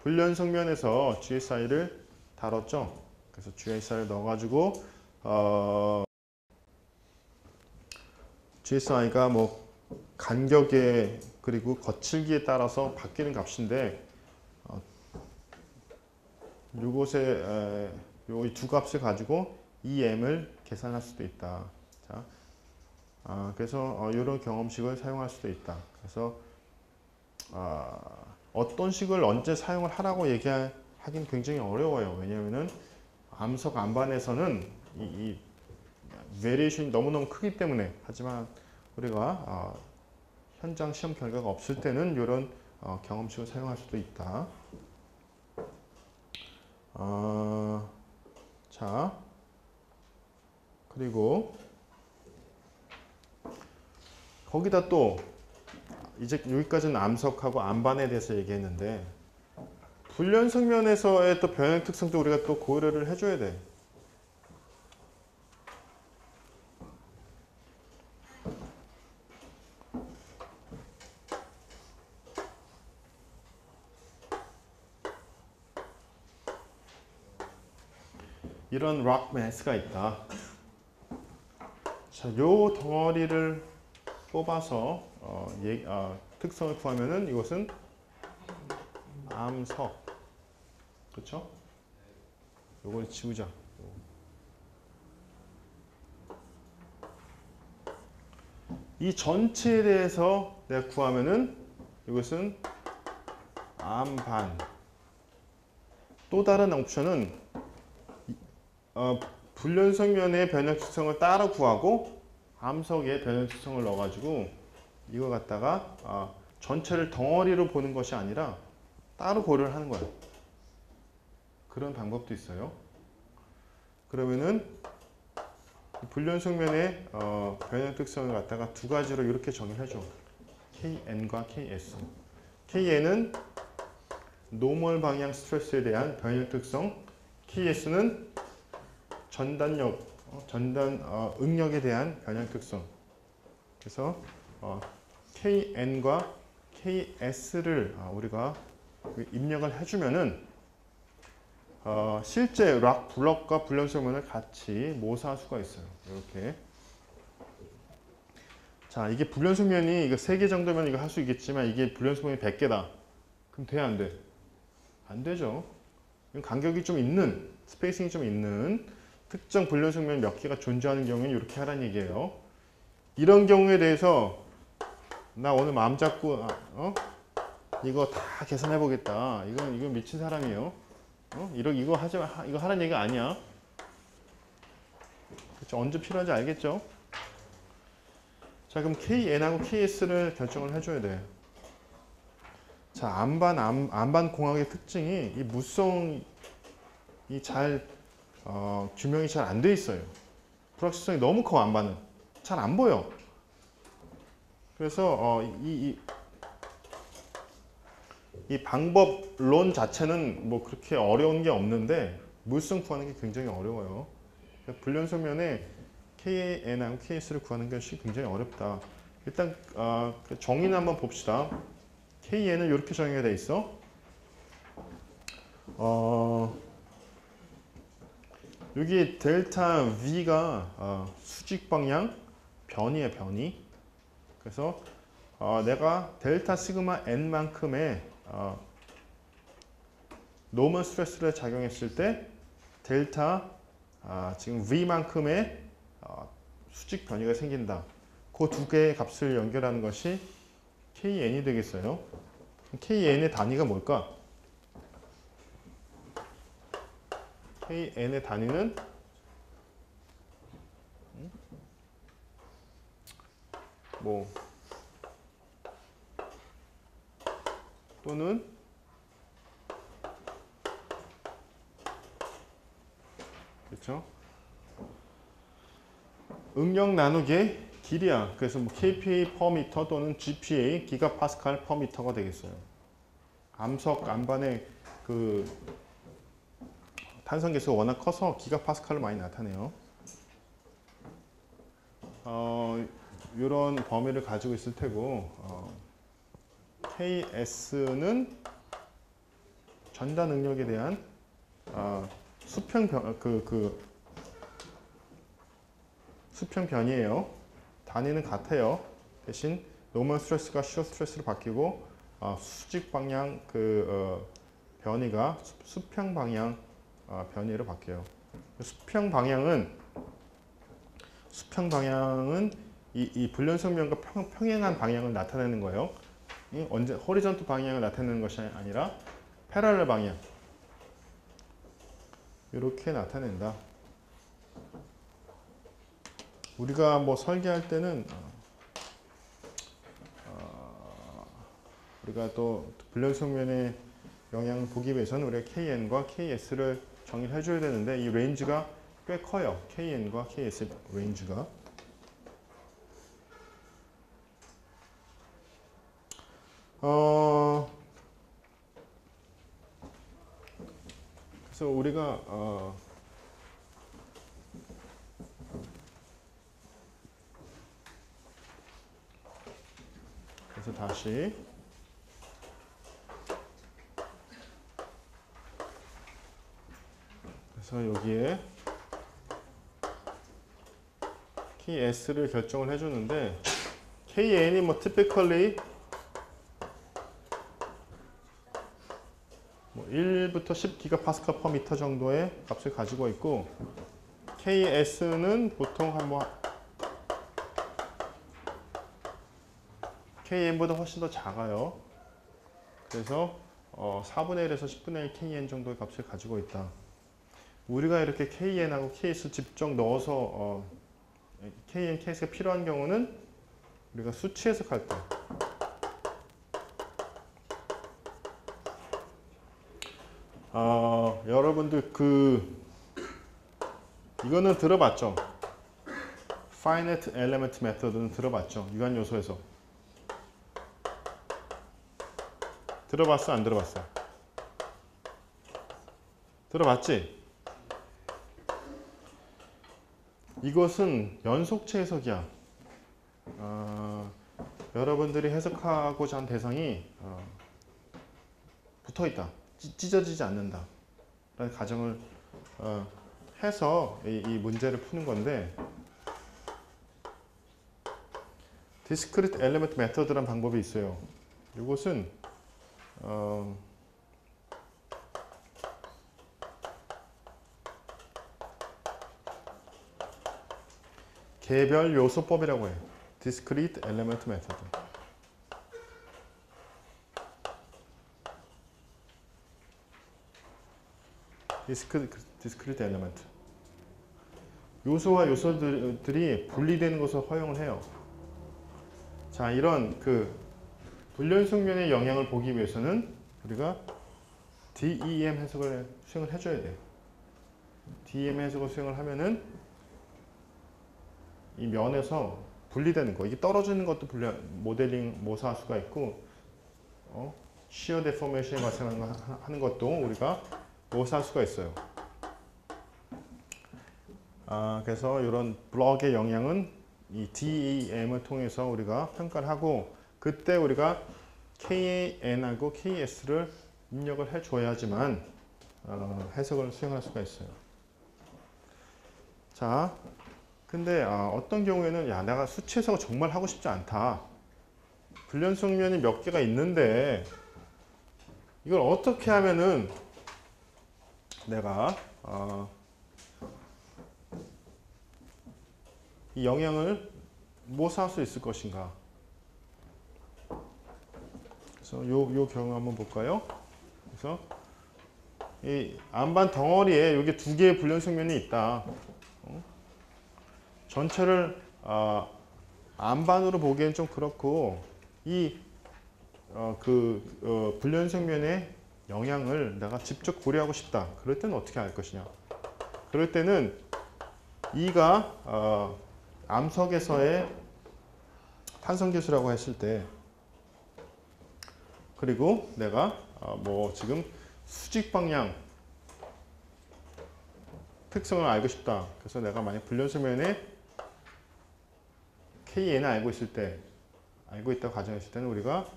불연성면에서 GSI를 다뤘죠. 그래서 GSI를 넣어가지고 GSI가 뭐 간격에 그리고 거칠기에 따라서 바뀌는 값인데 요것에 요 두 값을 가지고 EM을 계산할 수도 있다. 자, 그래서 이런 경험식을 사용할 수도 있다. 그래서 어떤 식을 언제 사용을 하라고 얘기하긴 굉장히 어려워요. 왜냐하면은 암석 안반에서는 이 베리에이션이 너무너무 크기 때문에. 하지만 우리가 현장 시험 결과가 없을 때는 이런 경험식을 사용할 수도 있다. 자, 그리고 거기다 또 이제 여기까지는 암석하고 안반에 대해서 얘기했는데 불연성면에서의 또 변형 특성도 우리가 또 고려를 해줘야 돼. 이런 락 매스가 있다. 자, 요 덩어리를 뽑아서 특성을 구하면은 이것은 암석. 그렇죠? 요걸 지우자. 이 전체에 대해서 내가 구하면은 이것은 암반. 또 다른 옵션은 불연성면의 변형 특성을 따로 구하고 암석의 변형 특성을 넣어가지고 이거 갖다가 전체를 덩어리로 보는 것이 아니라 따로 고려를 하는 거예요. 그런 방법도 있어요. 그러면은 불연성면의 변형 특성을 갖다가 두 가지로 이렇게 정의를 해줘. KN과 KS. KN은 노멀 방향 스트레스에 대한 변형 특성, KS는 전단력, 응력에 대한 변형 특성. 그래서 KN과 KS를 우리가 입력을 해주면은 실제 락 블럭과 불연성면을 같이 모사할 수가 있어요. 이렇게. 자, 이게 불연성면이 이거 3개 정도면 이거 할 수 있겠지만 이게 불연성면이 100개다. 그럼 돼, 안 돼? 안 되죠. 간격이 좀 있는, 스페이싱이 좀 있는 특정 불연성면 몇 개가 존재하는 경우에는 이렇게 하라는 얘기예요. 이런 경우에 대해서 나 오늘 마음 잡고 이거 다 계산해 보겠다. 이건 미친 사람이에요. 이거 하지 마. 이거 하라는 얘기가 아니야. 그렇죠? 언제 필요한지 알겠죠? 자, 그럼 KN하고 KS를 결정을 해줘야 돼. 자, 안반 공학의 특징이 이 무성이 잘 규명이 잘 안 돼 있어요. 불확실성이 너무 커. 안반은 잘 안 보여. 그래서 이 방법론 자체는 뭐 그렇게 어려운 게 없는데 물성 구하는 게 굉장히 어려워요. 그러니까 불연성면에 KN하고 KS를 구하는 것이 굉장히 어렵다. 일단 정의는 한번 봅시다. KN은 이렇게 정의가 돼 있어. 여기 델타 V가 수직 방향 변이에요, 변이. 그래서 내가 델타 시그마 N만큼의 노멀 스트레스를 작용했을 때 델타 지금 V만큼의 수직 변이가 생긴다. 그 두 개의 값을 연결하는 것이 KN이 되겠어요. KN의 단위가 뭘까? KN의 단위는 또는 그렇죠? 응력 나누기 길이야. 그래서 뭐 kPa per 미터 또는 GPa 기가파스칼 per 미터가 되겠어요. 암석 안반의 그 탄성 계수가 워낙 커서 기가파스칼로 많이 나타내요. 이런 범위를 가지고 있을 테고 KS는 전단 응력에 대한 수평 변이에요. 단위는 같아요. 대신 노멀 스트레스가 시어 스트레스로 바뀌고 수직 방향 변이가 수평 방향 변이로 바뀌어요. 수평 방향은 이 불연속면과 평행한 방향을 나타내는 거예요. 언제 호리존트 방향을 나타내는 것이 아니라 패러럴 방향. 이렇게 나타낸다. 우리가 뭐 설계할 때는 우리가 또 불연속면의 영향을 보기 위해서는 우리가 KN과 KS를 정의를 해줘야 되는데 이 레인지가 꽤 커요. KN과 KS의 레인지가. 그래서 우리가 그래서 다시 그래서 여기에 KS를 결정을 해주는데 KN이 뭐 typically 1부터 10기가파스칼 per 미터 정도의 값을 가지고 있고 KS는 보통 KN보다 훨씬 더 작아요. 그래서 4분의 1에서 10분의 1 KN 정도의 값을 가지고 있다. 우리가 이렇게 KN하고 KS 직접 넣어서 KN, KS가 필요한 경우는 우리가 수치 해석할 때 여러분들 이거는 들어봤죠? Finite Element Method는 들어봤죠? 유한 요소에서 들어봤어? 안 들어봤어? 들어봤지? 이것은 연속체 해석이야. 여러분들이 해석하고자 한 대상이 붙어있다. 찢어지지 않는다. 라는 가정을 해서 이 문제를 푸는 건데 Discrete Element Method라는 방법이 있어요. 이것은 개별 요소법이라고 해요. Discrete Element Method. Discrete Element. 요소와 요소들이 분리되는 것을 허용을 해요. 자, 이런 불연속면의 영향을 보기 위해서는 우리가 DEM 해석을 수행을 해줘야 돼요. DEM 해석을 수행을 하면은 이 면에서 분리되는 거, 이게 떨어지는 것도 모델링 모사할 수가 있고, 시어 데포메이션이 발생하는 것도 우리가 모사할 수가 있어요. 그래서 이런 블럭의 영향은 이 DEM을 통해서 우리가 평가를 하고, 그때 우리가 KN하고 KS를 입력을 해줘야지만 해석을 수행할 수가 있어요. 자, 근데 어떤 경우에는 내가 수치 해석을 정말 하고 싶지 않다. 불연속면이 몇 개가 있는데 이걸 어떻게 하면은 내가 이 영향을 모사할 수 있을 것인가. 그래서 요 경우 한번 볼까요? 그래서 이 안반 덩어리에 여기 두 개의 불연속면이 있다. 전체를 안반으로 보기엔 좀 그렇고 이 불연속면의 영향을 내가 직접 고려하고 싶다. 그럴 때는 어떻게 할 것이냐. 그럴 때는 E가 암석에서의 탄성계수라고 했을 때, 그리고 내가 뭐 지금 수직 방향 특성을 알고 싶다. 그래서 내가 만약 불연소면에 KN을 알고 있다고 가정했을 때는 우리가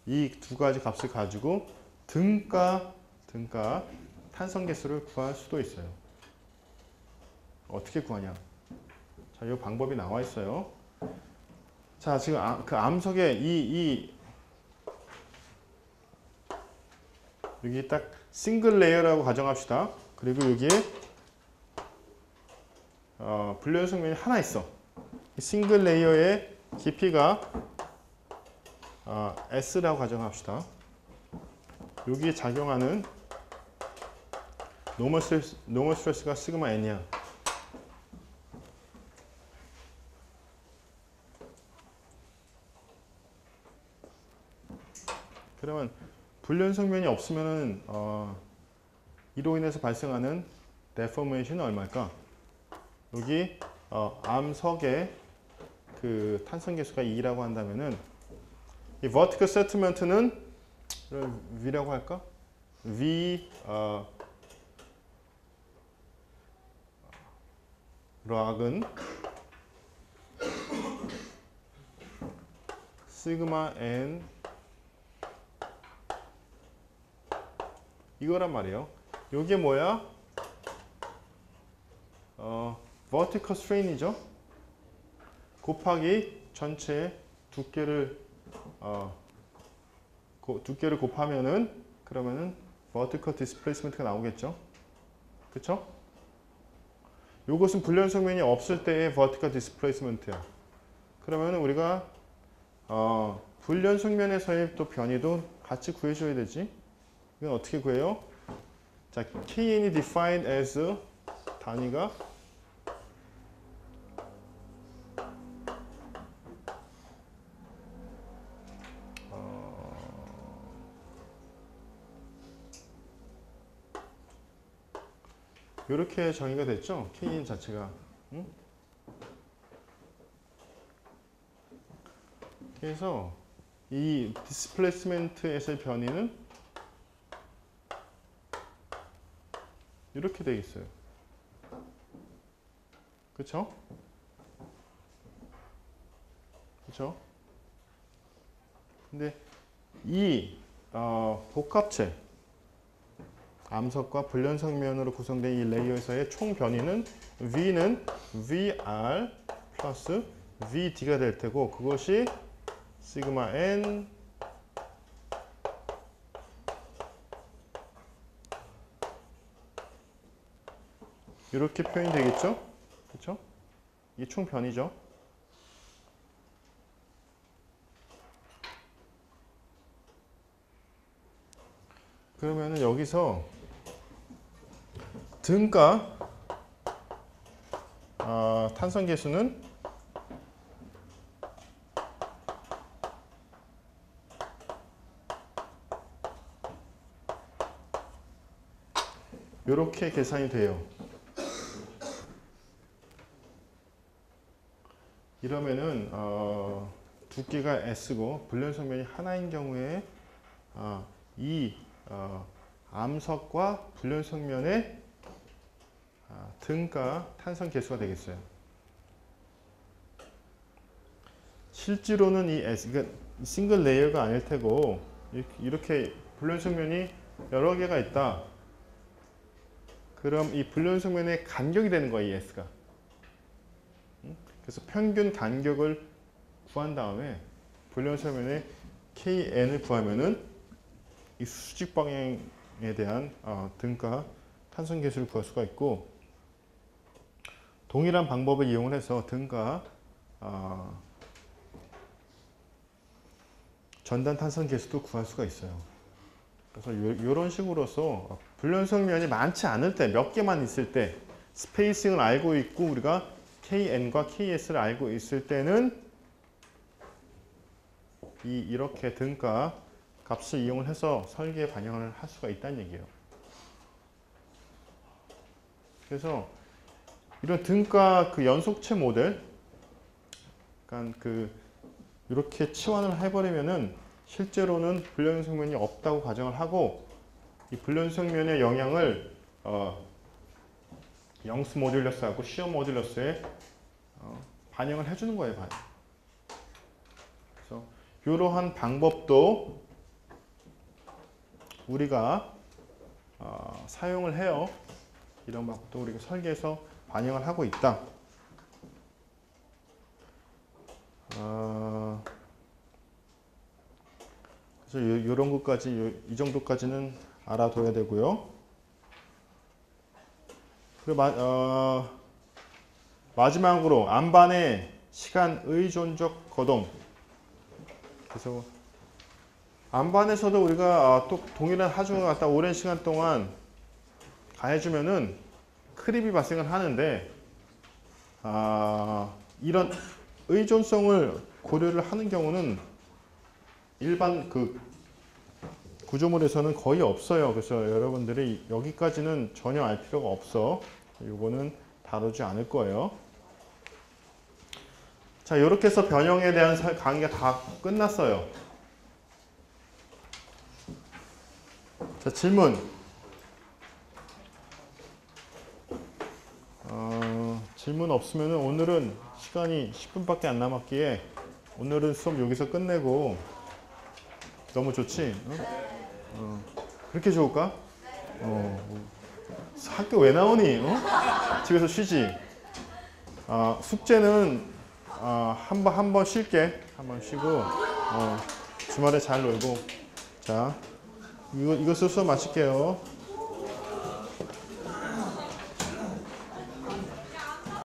이 두 가지 값을 가지고 등가 탄성계수를 구할 수도 있어요. 어떻게 구하냐? 자, 이 방법이 나와 있어요. 자, 지금 그 암석에 여기 딱 싱글 레이어라고 가정합시다. 그리고 여기에 불연속면이 하나 있어. 이 싱글 레이어의 깊이가 S라고 가정합시다. 여기에 작용하는 노멀 스트레스가 시그마 N이야. 그러면 불연속면이 없으면은 이로 인해서 발생하는 데포메이션은 얼마일까? 여기 암석의 그 탄성계수가 2라고 한다면은 이 vertical settlement는 V라고 할까? V 락은 시그마 N 이거란 말이에요. 이게 뭐야? vertical strain이죠. 곱하기 전체 두께를 곱하면은 그러면은 vertical displacement가 나오겠죠. 그쵸? 이것은 불연속면이 없을 때의 vertical displacement야. 그러면은 우리가 불연속면에서의 또 변이도 같이 구해줘야 되지. 이건 어떻게 구해요? 자, KN이 defined as 단위가 이렇게 정의가 됐죠? KN 자체가. 응? 그래서 이 디스플레이스먼트에서의 변이는 이렇게 되겠어요. 그쵸? 그쵸? 근데 이 복합체 암석과 불연석면으로 구성된 이 레이어에서의 총 변이는 V는 VR 플러스 VD가 될 테고 그것이 시그마 N 이렇게 표현이 되겠죠? 그렇죠? 이게 총 변이죠. 그러면은 여기서 등가 탄성 계수는 이렇게 계산이 돼요. 이러면은 두께가 S고 불연속면이 하나인 경우에 이 암석과 불연속면의 등가 탄성 계수가 되겠어요. 실제로는 이 S, 그러니까 싱글 레이어가 아닐 테고 이렇게 불연속면이 여러 개가 있다. 그럼 이 불연속면의 간격이 되는 거예요, 이 S가. 그래서 평균 간격을 구한 다음에 불연속면의 KN을 구하면은 이 수직 방향에 대한 등가 탄성 계수를 구할 수가 있고 동일한 방법을 이용을 해서 등가 전단 탄성 계수도 구할 수가 있어요. 그래서 이런 식으로서 불연속면이 많지 않을 때, 몇 개만 있을 때 스페이싱을 알고 있고 우리가 KN과 KS를 알고 있을 때는 이렇게 등가 값을 이용을 해서 설계에 반영을 할 수가 있다는 얘기예요. 그래서 이런 등가 그 연속체 모델, 그러니까 이렇게 치환을 해버리면은 실제로는 불연속면이 없다고 가정을 하고, 이 불연속면의 영향을 영스 모듈러스하고 시어 모듈러스에 반영을 해주는 거예요. 그래서 이러한 방법도 우리가 사용을 해요. 이런 방법도 우리가 설계에서 반영을 하고 있다. 그래서 이런 것까지, 이 정도까지는 알아둬야 되고요. 그리고 마지막으로 안반의 시간 의존적 거동. 그래서 안반에서도 우리가 또 동일한 하중을 갖다 오랜 시간 동안 가해주면은 크립이 발생을 하는데, 이런 의존성을 고려를 하는 경우는 일반 그 구조물에서는 거의 없어요. 그래서 여러분들이 여기까지는 전혀 알 필요가 없어. 이거는 다루지 않을 거예요. 자, 이렇게 해서 변형에 대한 강의가 다 끝났어요. 자, 질문. 질문 없으면 오늘은 시간이 10분밖에 안 남았기에 오늘은 수업 여기서 끝내고. 너무 좋지? 그렇게 좋을까? 학교 왜 나오니? 집에서 쉬지? 숙제는 한 번 쉴게. 한 번 쉬고 주말에 잘 놀고. 자, 이것을 수업 마칠게요.